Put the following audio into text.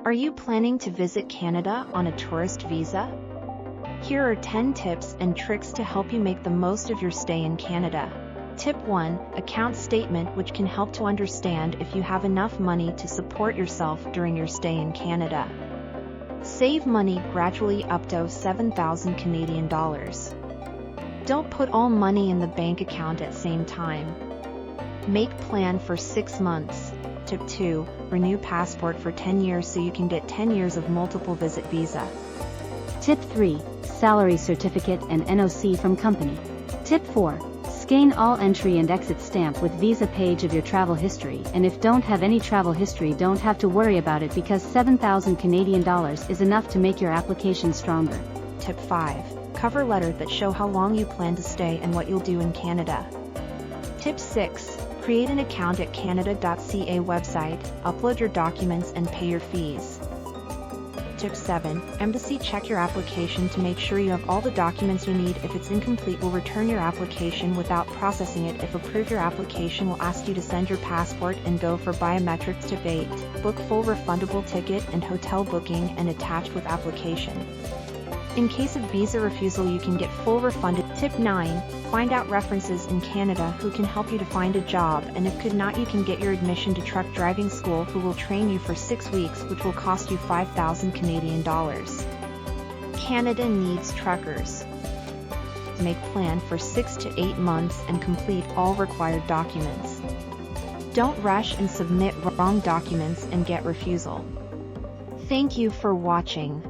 Are you planning to visit Canada on a tourist visa? Here are 10 tips and tricks to help you make the most of your stay in Canada. Tip 1. Account statement, which can help to understand if you have enough money to support yourself during your stay in Canada. Save money gradually up to 7,000 Canadian dollars. Don't put all money in the bank account at same time. Make plan for 6 months. Tip 2. Renew passport for 10 years so you can get 10 years of multiple visit visa. Tip 3. Salary certificate and NOC from company. Tip 4. Scan all entry and exit stamp with visa page of your travel history, and if don't have any travel history, don't have to worry about it because 7,000 Canadian dollars is enough to make your application stronger. Tip 5. Cover letter that show how long you plan to stay and what you'll do in Canada. Tip 6. Create an account at canada.ca website, upload your documents and pay your fees. Tip 7. Embassy, check your application to make sure you have all the documents you need. If it's incomplete, we'll return your application without processing it. If approved, your application will ask you to send your passport and go for biometrics. Tip 8. Book full refundable ticket and hotel booking and attached with application. In case of visa refusal, you can get full refunded. Tip 9. Find out references in Canada who can help you to find a job, and if could not, you can get your admission to truck driving school, who will train you for 6 weeks, which will cost you 5,000 Canadian dollars. Canada needs truckers. Make plan for 6 to 8 months and complete all required documents. Don't rush and submit wrong documents and get refusal. Thank you for watching.